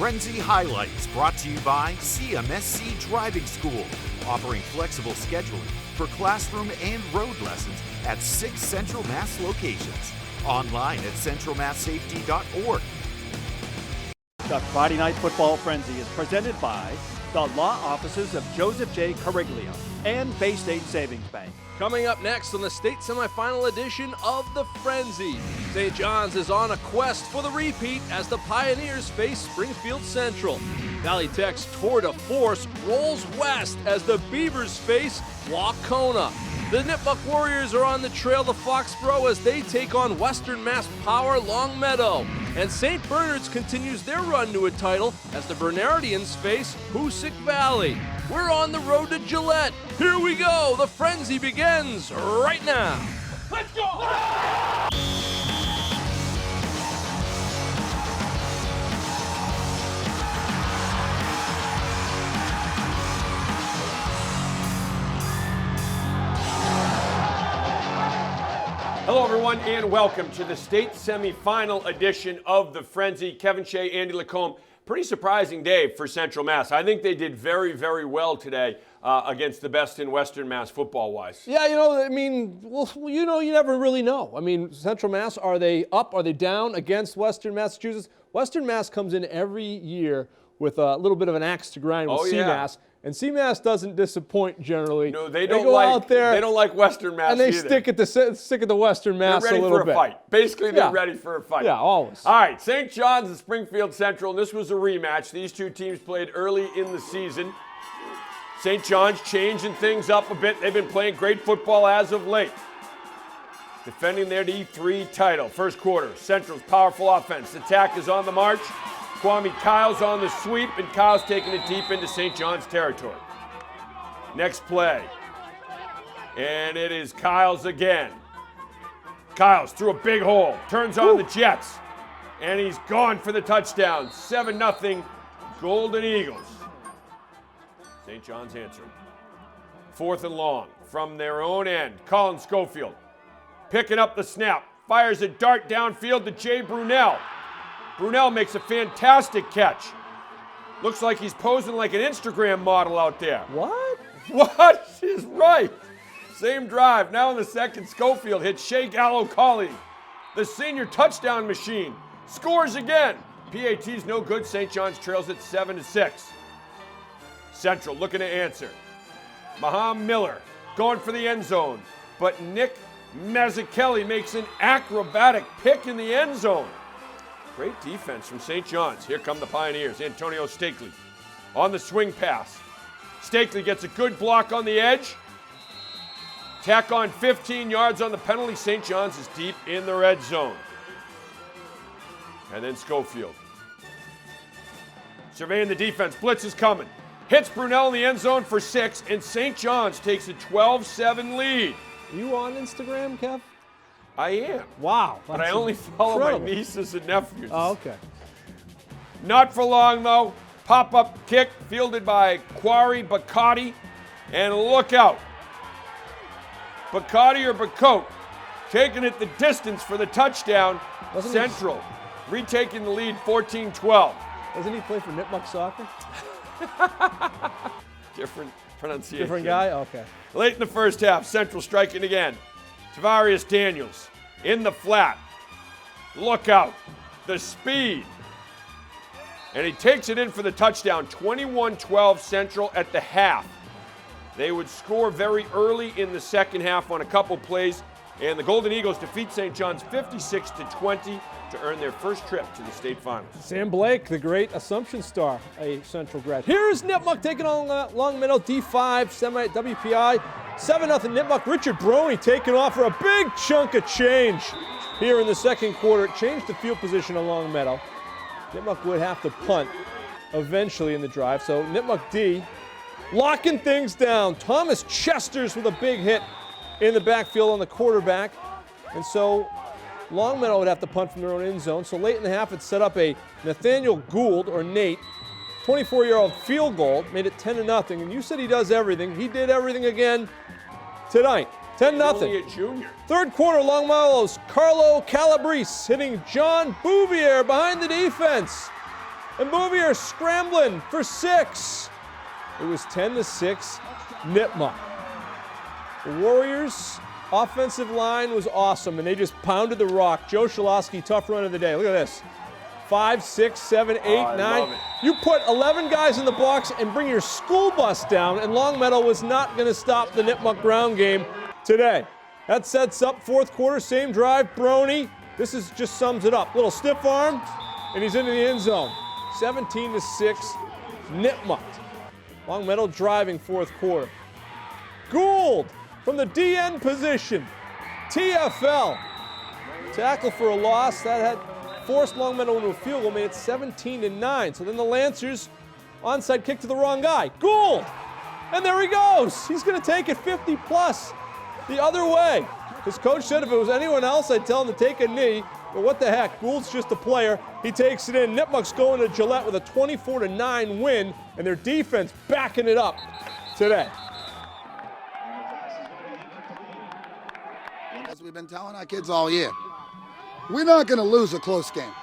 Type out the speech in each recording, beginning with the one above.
Frenzy Highlights, brought to you by CMSC Driving School, offering flexible scheduling for classroom and road lessons at 6 Central Mass locations. Online at centralmasssafety.org. The Friday Night Football Frenzy is presented by the law offices of Joseph J. Cariglio and Bay State Savings Bank. Coming up next on the state semifinal edition of the Frenzy, St. John's is on a quest for the repeat as the Pioneers face Springfield Central. Valley Tech's tour de force rolls west as the Beavers face Wacona. The Nipmuc Warriors are on the trail to Foxborough as they take on Western Mass Power Long Meadow. And St. Bernard's continues their run to a title as the Bernardians face Hoosick Valley. We're on the road to Gillette. Here we go. The Frenzy begins right now. Let's go! Hello, everyone, and welcome to the state semifinal edition of the Frenzy. Kevin Shea, Andy Lacombe. Pretty surprising day for Central Mass. I think they did very, very well today against the best in Western Mass football-wise. Yeah, you never really know. I mean, Central Mass, are they up, are they down against Western Massachusetts? Western Mass comes in every year with a little bit of an axe to grind with CMass. Yeah. And CMass doesn't disappoint generally. No, they go out there. They don't like Western Mass and they either. stick at the Western Mass a little bit. They're ready for a fight. Basically, they're ready for a fight. Yeah, always. All right, St. John's and Springfield Central. And this was a rematch. These two teams played early in the season. St. John's changing things up a bit. They've been playing great football as of late. Defending their D3 title. First quarter, Central's powerful offense. Attack is on the march. Kwame Kyle's on the sweep, and Kyle's taking it deep into St. John's territory. Next play. And it is Kyle's again. Kyle's through a big hole. Turns on the Jets. And he's gone for the touchdown. 7-0 Golden Eagles. St. John's answering. 4th and long from their own end. Colin Schofield picking up the snap. Fires a dart downfield to Jay Brunel. Brunel makes a fantastic catch. Looks like he's posing like an Instagram model out there. What? What is right? Same drive. Now in the second, Schofield hits Shea Gallo-Colley. The senior touchdown machine scores again. PAT's no good. St. John's trails at 7-6. Central looking to answer. Maham Miller going for the end zone. But Nick Mazzucchelli makes an acrobatic pick in the end zone. Great defense from St. John's. Here come the Pioneers. Antonio Stakely on the swing pass. Stakely gets a good block on the edge. Tack on 15 yards on the penalty. St. John's is deep in the red zone. And then Schofield. Surveying the defense. Blitz is coming. Hits Brunel in the end zone for 6, and St. John's takes a 12-7 lead. You on Instagram, Kev? I am. Wow. But I only follow my nieces and nephews. Oh, okay. Not for long, though. Pop-up kick fielded by Quarry Bacotti. And look out. Bacotti or Bacote taking it the distance for the touchdown. Central retaking the lead 14-12. Doesn't he play for Nipmuc soccer? Different pronunciation. Different guy? Okay. Late in the first half, Central striking again. Tavarius Daniels in the flat. Look out. The speed. And he takes it in for the touchdown. 21-12 Central at the half. They would score very early in the second half on a couple plays. And the Golden Eagles defeat St. John's 56-20 to earn their first trip to the state finals. Sam Blake, the great Assumption star, a Central grad. Here's Nipmuc taking on Long Meadow D5 WPI. 7-0 Nipmuc. Richard Broney taking off for a big chunk of change here in the second quarter. It changed the field position on Long Meadow. Nipmuc would have to punt eventually in the drive. So Nipmuc D locking things down. Thomas Chesters with a big hit in the backfield on the quarterback. And so Long Meadow would have to punt from their own end zone. So late in the half, it set up a Nathaniel Gould, or Nate, 24-year-old field goal, made it 10-0. And you said he does everything. He did everything again tonight. 10-0. Only a junior. Third quarter, Long Meadow's Carlo Calabrese hitting John Bouvier behind the defense. And Bouvier scrambling for 6. It was 10-6, Nipmuc. The Warriors' offensive line was awesome, and they just pounded the rock. Joe Shalosky, tough run of the day. Look at this. 5, 6, 7, 8, 9. You put 11 guys in the box and bring your school bus down, and Longmeadow was not going to stop the Nipmuc ground game today. That sets up fourth quarter, same drive, Brony. This is just sums it up. Little stiff arm, and he's into the end zone. 17-6, Nipmuc. Longmeadow driving fourth quarter. Gould from the DN position. TFL. Tackle for a loss. That had forced Longmeadow into a field goal, made it 17-9. So then the Lancers, onside kick to the wrong guy. Gould! And there he goes. He's going to take it 50 plus the other way. His coach said if it was anyone else, I'd tell him to take a knee. But what the heck, Gould's just a player. He takes it in. Nipmuc's going to Gillette with a 24-9 win, and their defense backing it up today. As we've been telling our kids all year, we're not going to lose a close game.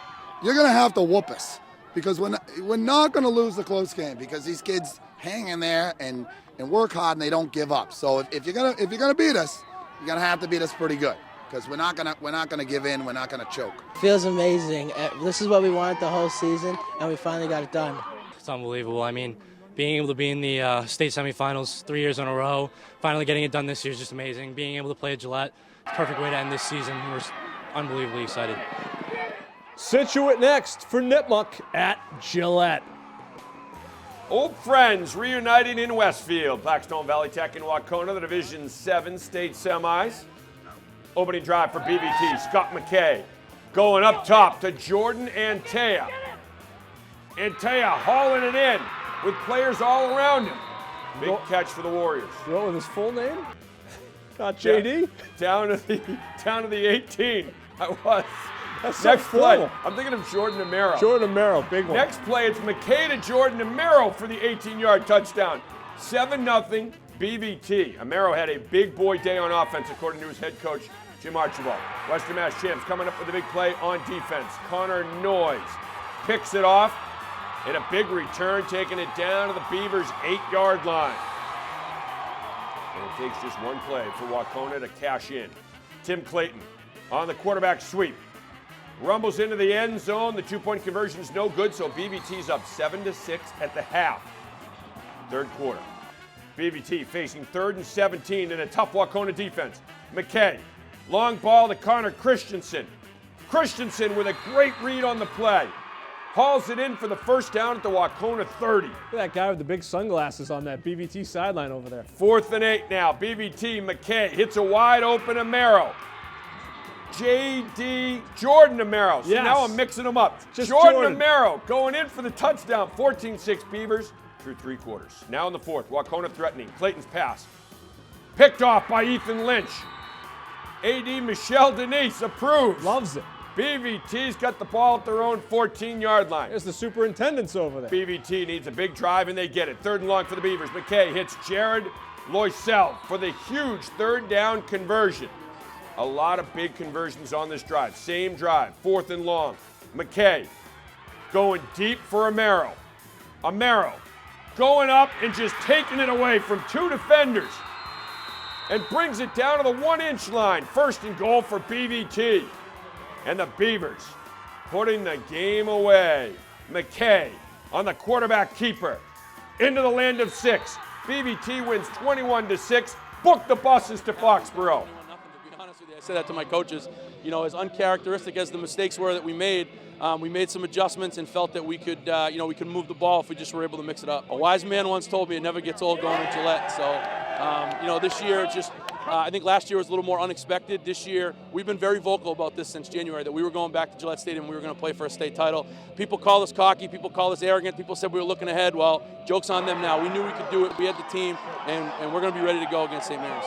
You're going to have to whoop us because we're not going to lose the close game because these kids hang in there and work hard and they don't give up. So if you're gonna beat us, you're going to have to beat us pretty good. Because we're not gonna give in. We're not gonna choke. Feels amazing. This is what we wanted the whole season, and we finally got it done. It's unbelievable. I mean, being able to be in the state semifinals 3 years in a row, finally getting it done this year is just amazing. Being able to play at Gillette, it's a perfect way to end this season. We're unbelievably excited. Scituate next for Nipmuc at Gillette. Old friends reuniting in Westfield. Blackstone Valley Tech and Wacona, the Division 7 state semis. Opening drive for BVT, Scott McKay. Going up top to Jordan Antea. Antea hauling it in with players all around him. Big catch for the Warriors. You know with his full name? Not JD? Yeah, down to the 18. I was. That's so Next play. formal. I'm thinking of Jordan Amaro. Jordan Amaro, big one. Next play, it's McKay to Jordan Amaro for the 18-yard touchdown. 7-0 BVT. Amaro had a big boy day on offense, according to his head coach, Jim Archibald. Western Mass champs coming up with a big play on defense. Connor Noyes picks it off in a big return, taking it down to the Beavers' 8-yard line. And it takes just one play for Wacona to cash in. Tim Clayton on the quarterback sweep. Rumbles into the end zone. The two-point conversion is no good, so BVT's up 7-6 at the half. Third quarter. BVT facing 3rd and 17 in a tough Wacona defense. McKay. Long ball to Connor Christensen. Christensen with a great read on the play. Hauls it in for the first down at the Wacona 30. Look at that guy with the big sunglasses on that BVT sideline over there. 4th and 8 now. BVT, McKay hits a wide open Amaro. Jordan Amaro. So yes. Now I'm mixing them up. Just Jordan Amaro going in for the touchdown. 14-6 Beavers through 3 quarters. Now in the 4th, Wacona threatening. Clayton's pass. Picked off by Ethan Lynch. AD Michelle Denise approves. Loves it. BVT's got the ball at their own 14-yard line. There's the superintendents over there. BVT needs a big drive, and they get it. 3rd and long for the Beavers. McKay hits Jared Loisel for the huge 3rd down conversion. A lot of big conversions on this drive. Same drive, 4th and long. McKay going deep for Amaro. Amaro going up and just taking it away from 2 defenders and brings it down to the 1-inch line. 1st and goal for BVT. And the Beavers putting the game away. McKay on the quarterback keeper. Into the land of 6. BVT wins 21-6. Book the buses to Foxborough. I said that to my coaches. You know, as uncharacteristic as the mistakes were that we made some adjustments and felt that we could, we could move the ball if we just were able to mix it up. A wise man once told me it never gets old going to Gillette. So, this year, I think last year was a little more unexpected. This year, we've been very vocal about this since January, that we were going back to Gillette Stadium and we were going to play for a state title. People call us cocky. People call us arrogant. People said we were looking ahead. Well, joke's on them now. We knew we could do it. We had the team, and we're going to be ready to go against St. Mary's.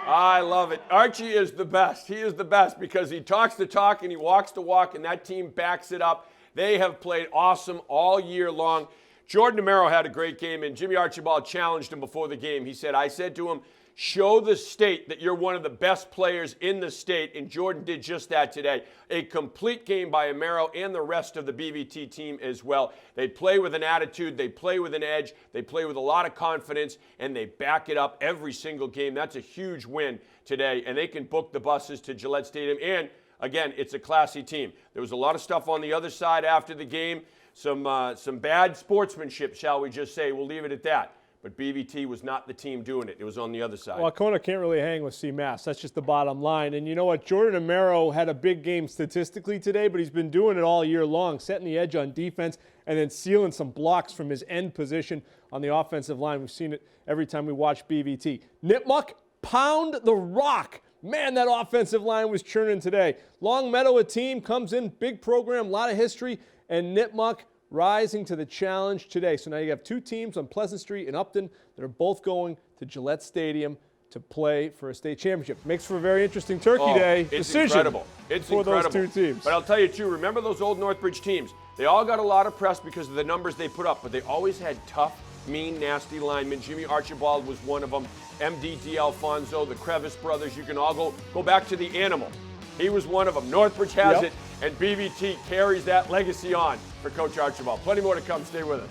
I love it. Archie is the best. He is the best because he talks the talk and he walks the walk, and that team backs it up. They have played awesome all year long. Jordan Amaro had a great game, and Jimmy Archibald challenged him before the game. He said, I said to him, Show the state that you're one of the best players in the state, and Jordan did just that today. A complete game by Meadow and the rest of the BVT team as well. They play with an attitude, they play with an edge, they play with a lot of confidence, and they back it up every single game. That's a huge win today, and they can book the buses to Gillette Stadium. And, again, it's a classy team. There was a lot of stuff on the other side after the game, some bad sportsmanship, shall we just say. We'll leave it at that. But BVT was not the team doing it. It was on the other side. Wacona can't really hang with CMass. That's just the bottom line. And you know what? Jordan Amaro had a big game statistically today, but he's been doing it all year long, setting the edge on defense and then sealing some blocks from his end position on the offensive line. We've seen it every time we watch BVT. Nipmuc, pound the rock. Man, that offensive line was churning today. Longmeadow, a team, comes in, big program, a lot of history, and Nipmuc rising to the challenge today. So now you have two teams on Pleasant Street and Upton that are both going to Gillette Stadium to play for a state championship. Makes for a very interesting Turkey Day decision. Incredible. It's for incredible. Those two teams. But I'll tell you, too, remember those old Northbridge teams? They all got a lot of press because of the numbers they put up, but they always had tough, mean, nasty linemen. Jimmy Archibald was one of them. MD Alfonso, the Crevice brothers. You can all go back to the Animal. He was one of them. Northbridge has it, and BVT carries that legacy on for Coach Archibald. Plenty more to come. Stay with us.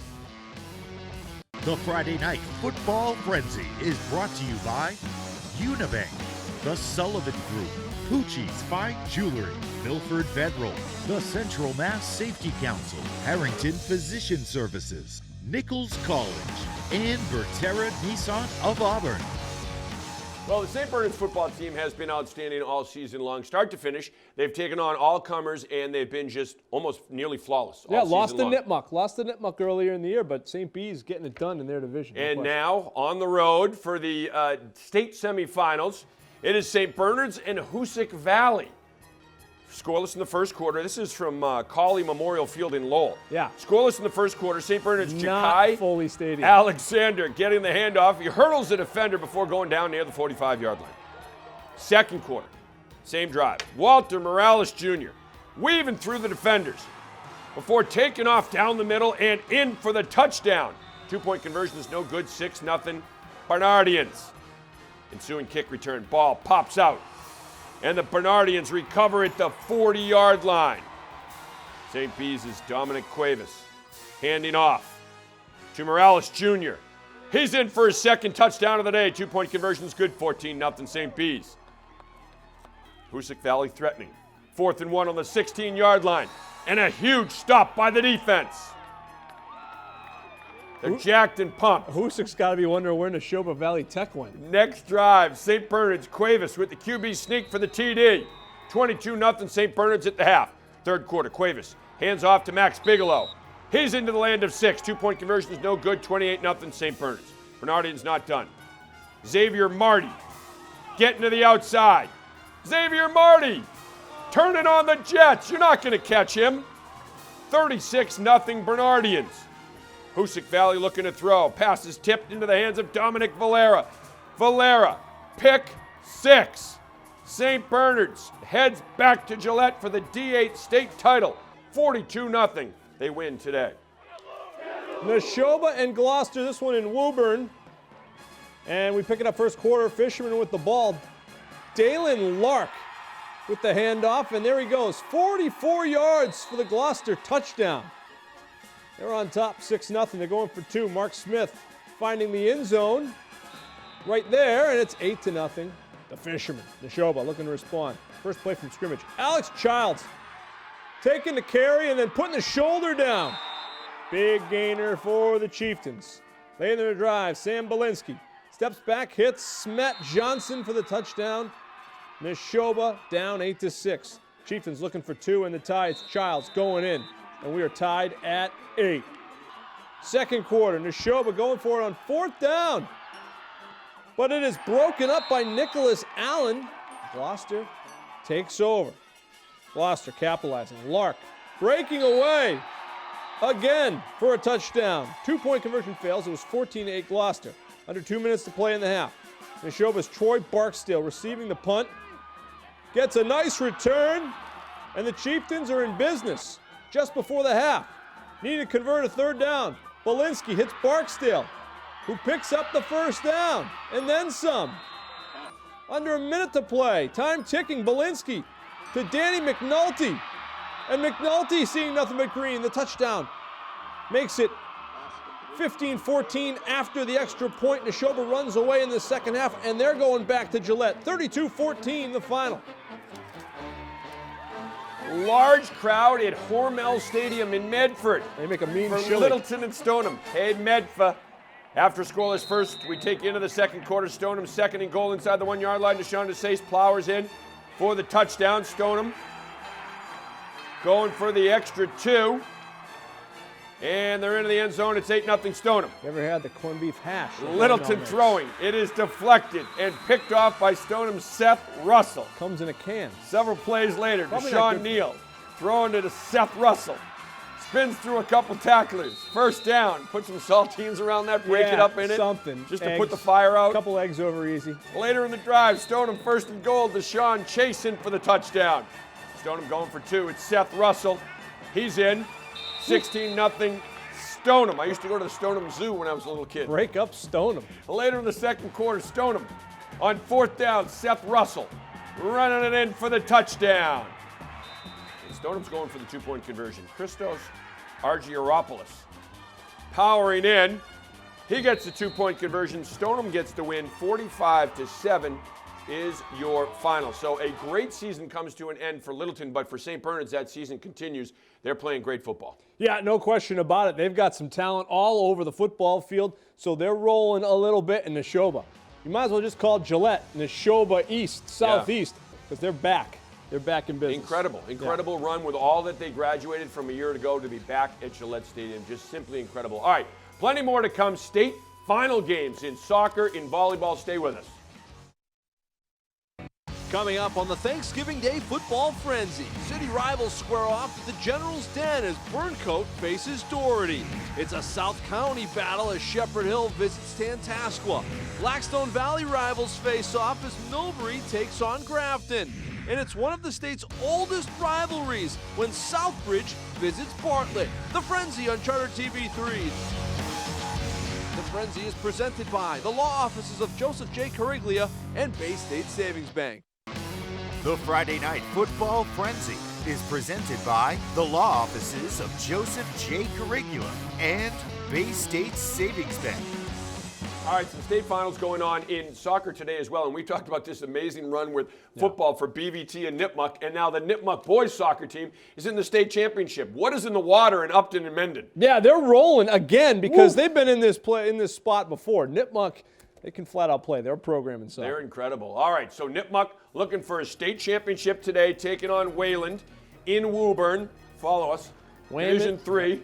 The Friday Night Football Frenzy is brought to you by Unibank, the Sullivan Group, Pucci's Fine Jewelry, Milford Federal, the Central Mass Safety Council, Harrington Physician Services, Nichols College, and Berterra Nissan of Auburn. Well, the St. Bernard's football team has been outstanding all season long, start to finish. They've taken on all comers, and they've been just almost nearly flawless all lost to long. Nipmuc. Lost to Nipmuc earlier in the year, but St. B's getting it done in their division. And now on the road for the state semifinals, it is St. Bernard's and Hoosick Valley. Scoreless in the first quarter. This is from Cawley Memorial Field in Lowell. Yeah. Scoreless in the first quarter. St. Bernard's Not Jakai Foley Stadium. Alexander getting the handoff. He hurdles the defender before going down near the 45-yard line. Second quarter. Same drive. Walter Morales Jr. weaving through the defenders before taking off down the middle and in for the touchdown. 2-point conversion is no good. 6-0 Bernardians. Ensuing kick return. Ball pops out. And the Bernardians recover at the 40-yard line. St. B's is Dominic Cuevas handing off to Morales Jr. He's in for his second touchdown of the day. 2-point conversion is good. 14-0 St. B's. Hoosick Valley threatening. 4th and 1 on the 16-yard line. And a huge stop by the defense. They're jacked and pumped. Hoosick's got to be wondering where Neshoba Valley Tech went. Next drive, St. Bernard's Cuevas with the QB sneak for the TD. 22-0 St. Bernard's at the half. Third quarter, Cuevas hands off to Max Bigelow. He's into the land of 6. 2-point conversion is no good. 28-0 St. Bernard's. Bernardian's not done. Xavier Marty getting to the outside. Xavier Marty turning on the Jets. You're not going to catch him. 36-0 Bernardians. Hoosick Valley looking to throw. Pass is tipped into the hands of Dominic Valera. Valera, pick 6. St. Bernard's heads back to Gillette for the D8 state title. 42-0. They win today. Neshoba and Gloucester, this one in Woburn. And we pick it up first quarter. Fisherman with the ball. Dalen Lark with the handoff, and there he goes. 44 yards for the Gloucester touchdown. They're on top 6-0. They're going for 2. Mark Smith finding the end zone right there, and it's 8-0. The Fisherman, Neshoba, looking to respond. First play from scrimmage. Alex Childs taking the carry and then putting the shoulder down. Big gainer for the Chieftains. Laying their drive, Sam Belinsky steps back, hits Smet Johnson for the touchdown. Neshoba down 8-6. Chieftains looking for 2 in the tie. It's Childs going in, and we are tied at 8. Second quarter, Neshoba going for it on 4th down. But it is broken up by Nicholas Allen. Gloucester takes over. Gloucester capitalizing. Lark breaking away again for a touchdown. 2-point conversion fails. It was 14-8 Gloucester. Under 2 minutes to play in the half. Neshoba's Troy Barksdale receiving the punt. Gets a nice return, and the Chieftains are in business just before the half. Need to convert a 3rd down. Belinsky hits Barksdale, who picks up the 1st down, and then some. Under a minute to play. Time ticking. Belinsky to Danny McNulty. And McNulty seeing nothing but green. The touchdown makes it 15-14 after the extra point. Neshoba runs away in the second half, and they're going back to Gillette. 32-14 the final. Large crowd at Hormel Stadium in Medford. They make a mean for chili. Littleton and Stoneham. Hey, Medfa. After scoreless first, we take into the second quarter. Stoneham second and goal inside the 1 yard line. Deshaun DeSace plowers in for the touchdown. Stoneham going for the extra 2. And they're into the end zone. It's 8-0 Stoneham. You ever had the corned beef hash? Littleton throwing. It is deflected and picked off by Stoneham's Seth Russell. Comes in a can. Several plays later, Probably Deshaun Neal throwing it to Seth Russell. Spins through a couple tacklers. First down. Put some saltines around that. Break it up in it. Something. Just eggs, to put the fire out. A couple eggs over easy. Later in the drive, Stoneham first and goal. Deshaun chasing for the touchdown. Stoneham going for 2. It's Seth Russell. He's in. 16-0 Stoneham. I used to go to the Stoneham Zoo when I was a little kid. Break up Stoneham. Later in the second quarter, Stoneham on 4th down, Seth Russell running it in for the touchdown. And Stoneham's going for the 2-point conversion. Christos Argyropoulos powering in. He gets the 2-point conversion. Stoneham gets the win. 45-7 is your final. So a great season comes to an end for Littleton, but for St. Bernard's, that season continues. They're playing great football. Yeah, no question about it. They've got some talent all over the football field, so they're rolling a little bit in Neshoba. You might as well just call it Gillette, Neshoba East, Southeast, because they're back. They're back in business. Incredible run with all that they graduated from a year ago to be back at Gillette Stadium. Just simply incredible. All right, plenty more to come. State final games in soccer, in volleyball. Stay with us. Coming up on the Thanksgiving Day Football Frenzy, city rivals square off at the General's Den as Burncoat faces Doherty. It's a South County battle as Shepherd Hill visits Tantasqua. Blackstone Valley rivals face off as Millbury takes on Grafton. And it's one of the state's oldest rivalries when Southbridge visits Bartlett. The Frenzy on Charter TV3. The Frenzy is presented by the law offices of Joseph J. Cariglia and Bay State Savings Bank. The Friday Night Football Frenzy is presented by the law offices of Joseph J. Carigula and Bay State Savings Bank. All right, some state finals going on in soccer today as well, and we talked about this amazing run with football for BVT and Nipmuc, and now the Nipmuc boys soccer team is in the state championship. What is in the water in Upton and Mendon? Yeah, they're rolling again because they've been in this spot before. Nipmuc, they can flat out play. They're programming soccer. They're incredible. All right, so Nipmuc looking for a state championship today, taking on Wayland in Woburn. Follow us. Division 3.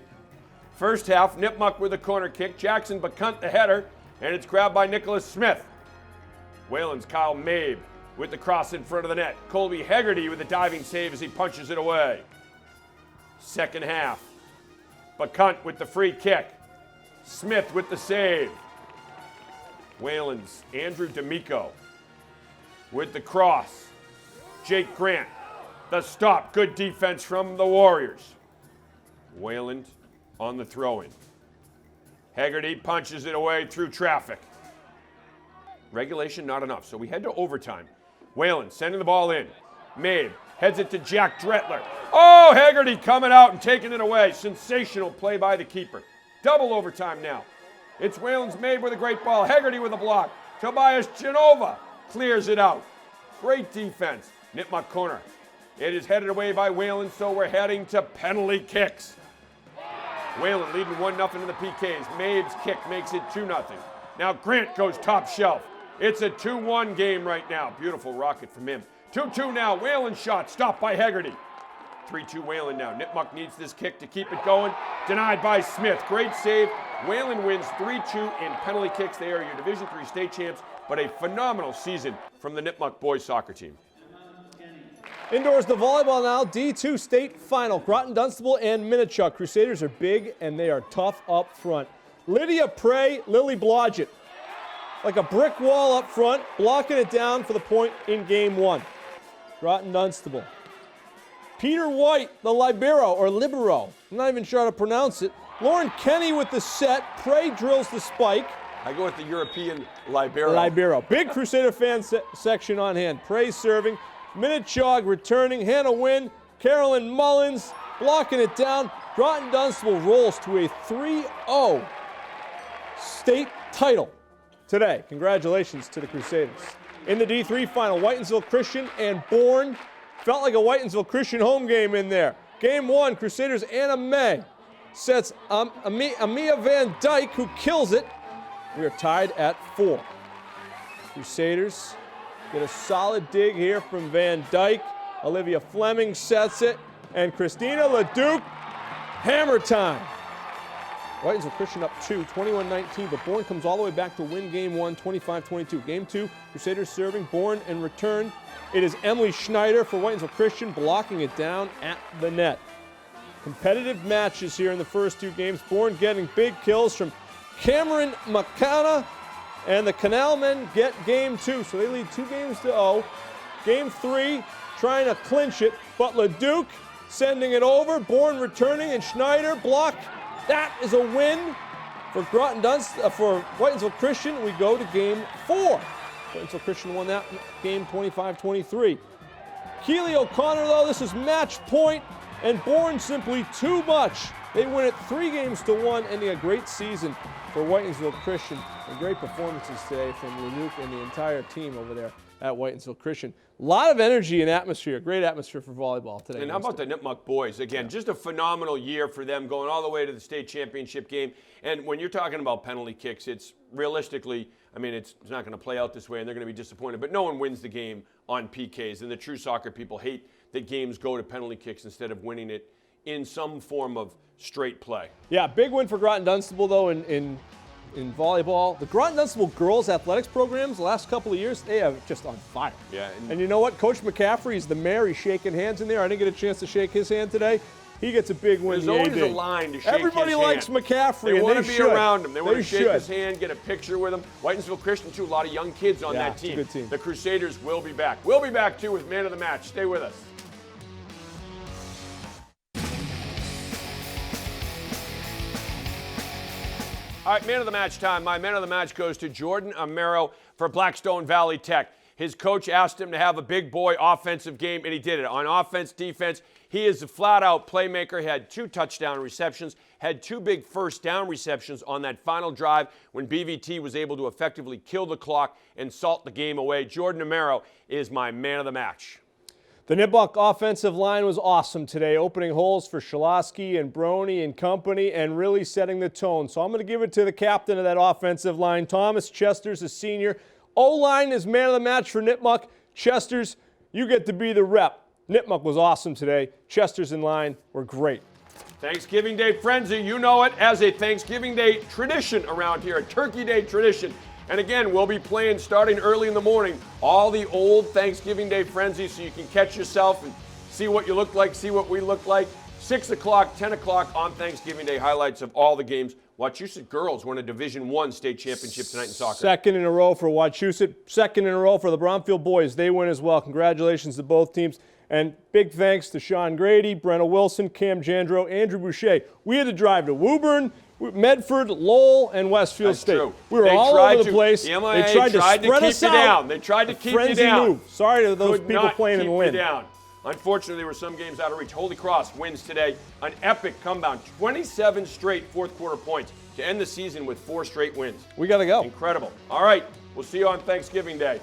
First half, Nipmuc with a corner kick. Jackson Bacunt the header, and it's grabbed by Nicholas Smith. Wayland's Kyle Mabe with the cross in front of the net. Colby Hegarty with a diving save as he punches it away. Second half, Bacunt with the free kick. Smith with the save. Wayland's Andrew D'Amico with the cross. Jake Grant, the stop. Good defense from the Warriors. Wayland on the throw-in. Hegarty punches it away through traffic. Regulation not enough, so we head to overtime. Wayland sending the ball in. Mabe heads it to Jack Dretler. Oh, Hegarty coming out and taking it away. Sensational play by the keeper. Double overtime now. It's Wayland's Mabe with a great ball. Hegarty with a block. Tobias Genova clears it out. Great defense. Nipmuc corner. It is headed away by Wayland, so we're heading to penalty kicks. Wayland leading 1-0 in the PKs. Mabe's kick makes it 2-0. Now Grant goes top shelf. It's a 2-1 game right now. Beautiful rocket from him. 2-2 now. Wayland shot stopped by Hegarty. 3-2 Wayland now. Nipmuc needs this kick to keep it going. Denied by Smith. Great save. Wayland wins 3-2 in penalty kicks. They are your Division III state champs, but a phenomenal season from the Nipmuc boys soccer team. Indoors, the volleyball now, D2 state final. Groton-Dunstable and Nipmuc. Crusaders are big and they are tough up front. Lydia Prey, Lily Blodgett. Like a brick wall up front, blocking it down for the point in game one. Groton-Dunstable. Peter White, the libero, or libero. I'm not even sure how to pronounce it. Lauren Kenny with the set. Prey drills the spike. I go with the European libero. Libero. Big Crusader fan section on hand. Praise serving. Nipmuc returning. Hannah Wynn. Carolyn Mullins blocking it down. Groton-Dunstable rolls to a 3-0 state title today. Congratulations to the Crusaders. In the D3 final, Whitensville Christian and Bourne. Felt like a Whitensville Christian home game in there. Game 1, Crusaders' Anna May sets Amia Van Dyke, who kills it. We are tied at 4. Crusaders get a solid dig here from Van Dyke. Olivia Fleming sets it. And Christina LeDuc, hammer time. Whitensville Christian up 2, 21-19, but Bourne comes all the way back to win game 1, 25-22. Game 2, Crusaders serving, Bourne in return. It is Emily Schneider for Whitensville Christian blocking it down at the net. Competitive matches here in the first 2 games. Bourne getting big kills from Cameron Wacona, and the Canalmen get game 2, so they lead 2-0. Game 3, trying to clinch it, but LeDuc sending it over. Bourne returning, and Schneider block. That is a win for for Whitensville Christian. We go to game 4. Whitensville Christian won that game 25-23. Keely O'Connor, though, this is match point, and Bourne simply too much. They win it 3-1, ending a great season for Whitensville Christian. And great performances today from LeDuc and the entire team over there at Whitensville Christian. A lot of energy and atmosphere, great atmosphere for volleyball today. And how about the Nipmuc boys? Again, just a phenomenal year for them, going all the way to the state championship game. And when you're talking about penalty kicks, it's realistically, I mean, it's not going to play out this way, and they're going to be disappointed. But no one wins the game on PKs, and the true soccer people hate that games go to penalty kicks instead of winning it in some form of straight play. Yeah, big win for Groton-Dunstable, though, in volleyball. The Groton-Dunstable girls athletics programs the last couple of years, they are just on fire. Yeah. And you know what? Coach McCaffrey is the mayor. He's shaking hands in there. I didn't get a chance to shake his hand today. He gets a big win. There's always a line to shake Everybody his likes hand. McCaffrey. They want to be should. around him. They want to shake should. his hand, get a picture with him. Whitensville Christian, too, a lot of young kids on that team. It's a good team. The Crusaders will be back. We'll be back, too, with Man of the Match. Stay with us. All right, man of the match time. My man of the match goes to Jordan Amaro for Blackstone Valley Tech. His coach asked him to have a big boy offensive game, and he did it. On offense, defense, he is a flat-out playmaker. He had 2 touchdown receptions, had 2 big first down receptions on that final drive when BVT was able to effectively kill the clock and salt the game away. Jordan Amaro is my man of the match. The Nipmuc offensive line was awesome today, opening holes for Shalosky and Brony and company and really setting the tone. So I'm going to give it to the captain of that offensive line, Thomas Chesters, a senior. O-line is man of the match for Nipmuc. Chesters, you get to be the rep. Nipmuc was awesome today. Chesters in line were great. Thanksgiving Day Frenzy, you know it as a Thanksgiving Day tradition around here, a Turkey Day tradition. And again, we'll be playing starting early in the morning all the old Thanksgiving Day Frenzy so you can catch yourself and see what you look like, see what we look like. 6 o'clock, 10 o'clock on Thanksgiving Day, highlights of all the games. Wachusett girls won a Division I state championship tonight in soccer. Second in a row for Wachusett. Second in a row for the Bromfield boys. They win as well. Congratulations to both teams. And big thanks to Sean Grady, Brenna Wilson, Cam Jandro, Andrew Boucher. We had to drive to Woburn, Medford, Lowell, and Westfield State. True. We were all over the place. The MIA they tried to spread us out. Down. They tried to keep you down. Move. Sorry to those Could people not playing keep in Lynn. You down. Unfortunately, there were some games out of reach. Holy Cross wins today. An epic comeback. 27 straight fourth-quarter points to end the season with 4 straight wins. We got to go. Incredible. All right, we'll see you on Thanksgiving Day.